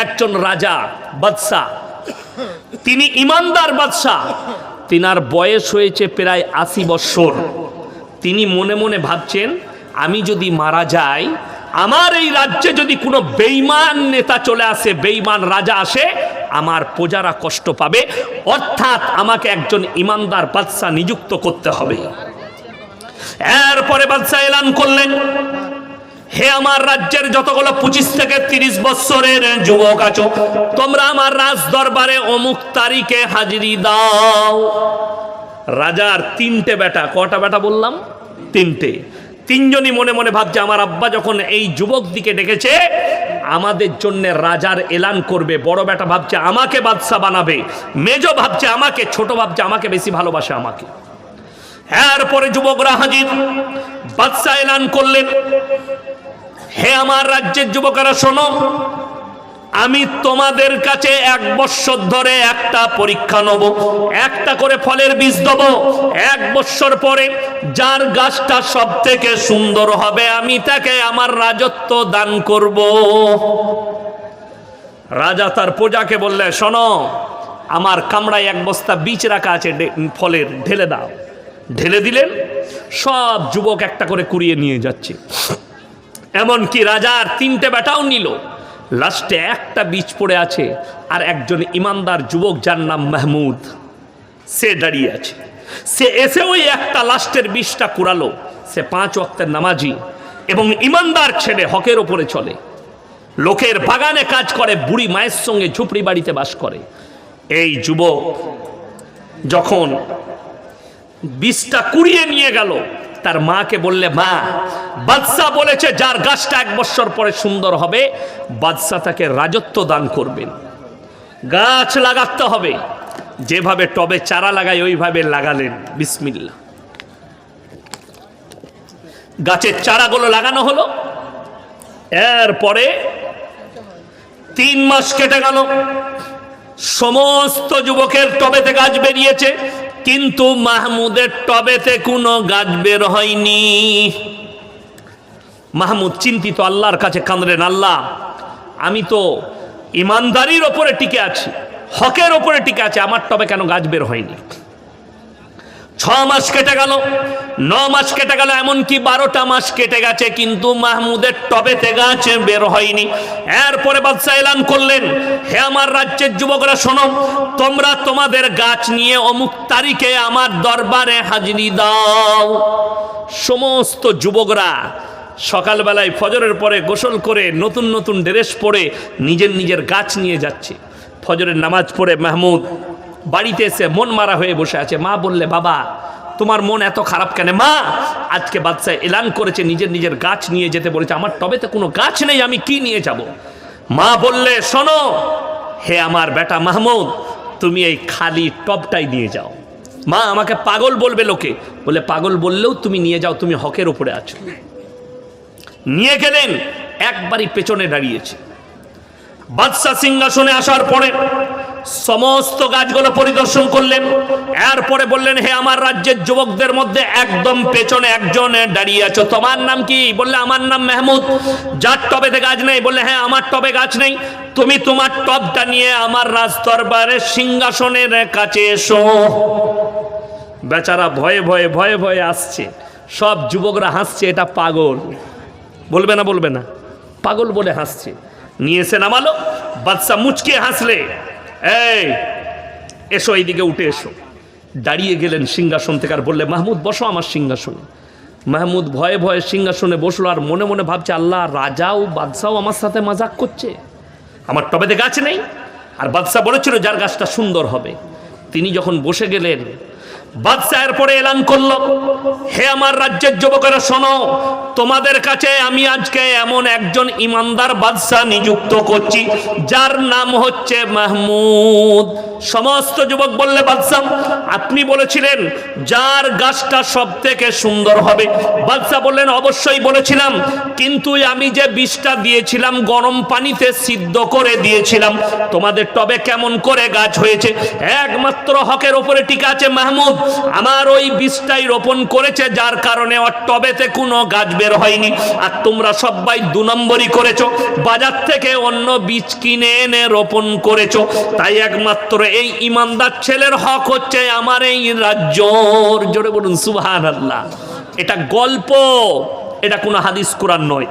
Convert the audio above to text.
একজন রাজা বাদশাহ, তিনি ইমানদার বাদশাহ, তিনার বয়স হয়েছে প্রায় ৮০ বৎসর। তিনি মনে মনে ভাবছেন, আমি যদি মারা যাই, আমার এই রাজ্যে যদি কোনো বেঈমান নেতা চলে আসে, বেঈমান রাজা আসে, আমার প্রজারা কষ্ট পাবে, অর্থাৎ আমাকে একজন ইমানদার বাদশাহ নিযুক্ত করতে হবে। এরপরে বাদশাহ এলান করলেন, হে আমার রাজ্যের যতগুলো 25 থেকে 30 বৎসরের যুবক আছো, তোমরা আমার রাজ দরবারে অমুক তারিখে হাজিরি দাও। রাজার 3টে বেটা, কটা বেটা বললাম? 3টে। 3জনই মনে মনে ভাবছে, আমার আব্বা যখন এই যুবক দিকে ডেকেছে, আমাদের জন্য রাজার এলান করবে। বড় বেটা ভাবছে আমাকে বাদশা বানাবে, মেজো ভাবছে আমাকে, ছোট ভাবছে আমাকে বেশি ভালোবাসে আমাকে। এরপরে যুবকরা হাজির, বাদশা এলান করলেন, হে আমার রাজ্যের যুবকেরা শোনো, আমি তোমাদের কাছে 1 বৎসর ধরে একটা পরীক্ষা নেব, একটা করে ফলের বীজ দেব। 1 বৎসর পরে যার গাছটা সব থেকে সুন্দর হবে, আমি তাকে আমার রাজত্ব দান করব। রাজা তার প্রজাকে বললে, শোনো, আমার কামড়ায় 1 বস্তা বীজ রাখা আছে ফলের, ঢেলে দাও। ঢেলে দিলেন, সব যুবক একটা করে কুড়িয়ে নিয়ে যাচ্ছে। এমনকি রাজার 3টে বেটাও নিল। লাস্টে একটা বীজ পড়ে আছে, আর একজন ইমানদার যুবক যার নাম মাহমুদ, সে দাঁড়িয়ে আছে। সে এসে ওই একটা লাস্টের বীজটা কুড়ালো। সে 5 ওয়াক্তের নামাজি এবং ইমানদার ছেলে, হকের ওপরে চলে, লোকের বাগানে কাজ করে, বুড়ি মায়ের সঙ্গে ঝুপড়ি বাড়িতে বাস করে। এই যুবক যখন বীজটা কুড়িয়ে নিয়ে গেল, তার মাকে বললে, মা, বাদশা বলেছে যার গাছটা 1 বৎসর পরে সুন্দর হবে, বাদশা তাকে রাজত্ব দান করবেন। গাছ লাগাতে হবে, যেভাবে টবে চারা লাগায় ওইভাবে লাগালেন। বিসমিল্লাহ, গাছের চারাগুলো লাগানো হলো। এরপরে 3 মাস কেটে গেল, সমস্ত যুবকের টবেতে গাছ বেরিয়েছে, কিন্তু মাহমুদের টবেতে কোনো গাছ বের হয়নি। মাহমুদ চিন্তিত, আল্লাহর কাছে কাঁদলেন, আল্লাহ, আমি তো ইমানদারির ওপরে টিকে আছি, হকের ওপরে টিকে আছে, আমার টবে কেন গাছ বের হয়নি? 6 মাস কেটে গেল, 9 মাস কেটে গেল, এমনকি 12টা মাস কেটে গেছে, কিন্তু মাহমুদের টবেতে গাছ বের হয়নি। এরপরে বাদশা এলান করলেন, হে আমার রাজ্যের যুবকরা শোনো, তোমরা তোমাদের গাছ নিয়ে অমুক তারিখে আমার দরবারে হাজিরি দাও। সমস্ত যুবকরা সকালবেলায় ফজরের পরে গোসল করে নতুন নতুন ড্রেস পরে নিজের নিজের গাছ নিয়ে যাচ্ছে। ফজরের নামাজ পড়ে মাহমুদ বাড়িতে এসে মন মারা হয়ে বসে আছে। মা বললে, বাবা, তোমার মন এত খারাপ কেন? মা, আজকে বাদশা এলান করেছে নিজের নিজের গাছ নিয়ে যেতে বলেছে, আমার টবেতে কোনো গাছ নেই, আমি কি নিয়ে যাব? মা বললে, শোনো, হে আমার বেটা মাহমুদ, তুমি এই খালি টবটাই নিয়ে যাও। মা, আমাকে পাগল বলবে লোকে। বলে, পাগল বললেও তুমি নিয়ে যাও, তুমি হকের উপরে আছো। নিয়ে গেলেন, একবারই পেছনে দাঁড়িয়েছে। বাদশা সিংহাসনে আসার পরে সমস্ত গাছগুলো পরিদর্শন করলেন। এরপরে বললেন, হে আমার রাজ্যের যুবকদের মধ্যে একদম পেছনে একজন দাঁড়িয়ে আছো, তোমার নাম কি? বললে, আমার নাম মাহমুদ। যার টবেতে গাছ নেই? বললে, হ্যাঁ, আমার টবে গাছ নেই। তুমি তোমার টবটা নিয়ে আমার রাজ দরবারের সিংহাসনের কাছে এসো। বেচারা ভয়ে ভয়ে ভয়ে ভয়ে আসছে। সব যুবকরা হাসছে, এটা পাগল। বলবে না, বলবে না, পাগল বলে হাসছে। নিয়ে এসে নামালো। বাদশা মুচকে হাসলে, এই এসো, এইদিকে উঠে এসো। দাঁড়িয়ে গেলেন সিংহাসন থেকে, আর বললে, মাহমুদ বসো আমার সিংহাসনে। মাহমুদ ভয়ে ভয়ে সিংহাসনে বসলো, আর মনে মনে ভাবছে, আল্লাহ, রাজাও বাদশাও আমার সাথে মজাক করছে, আমার টবেতে গাছ নেই। আর বাদশা বলেছিল যার গাছটা সুন্দর হবে। তিনি যখন বসে গেলেন, বাদশা এরপরে এলান করলো, হে আমার রাজ্যের যুবকেরা শোনো, তোমাদের কাছে আমি আজকে এমন একজন ইমানদার বাদশা নিযুক্ত করছি, যার নাম হচ্ছে মাহমুদ। সমস্ত যুবক বললে, বাদশা, আপনি বলেছিলেন যার গাছটা সব থেকে সুন্দর হবে। বাদশা বললেন, অবশ্যই বলেছিলাম, কিন্তু আমি যে বীজটা দিয়েছিলাম গরম পানিতে সিদ্ধ করে দিয়েছিলাম। তোমাদের টবে কেমন করে গাছ হয়েছে? একমাত্র হকের ওপরে টিকে আছে মাহমুদ। আমার ওই বীজটাই রোপণ করেছে, যার কারণে ওর টবেতে কোনো গাছ বের হয়নি। আর তোমরা সবাই 2 নম্বরই করেছো, বাজার থেকে অন্য বীজ কিনে এনে রোপণ করেছো। তাই একমাত্র এই ইমানদার ছেলের হক হচ্ছে আমার এই রাজ্যর। জোরে বলুন সুবহানাল্লাহ। এটা গল্প, এটা কোনো হাদিস কোরআন নয়।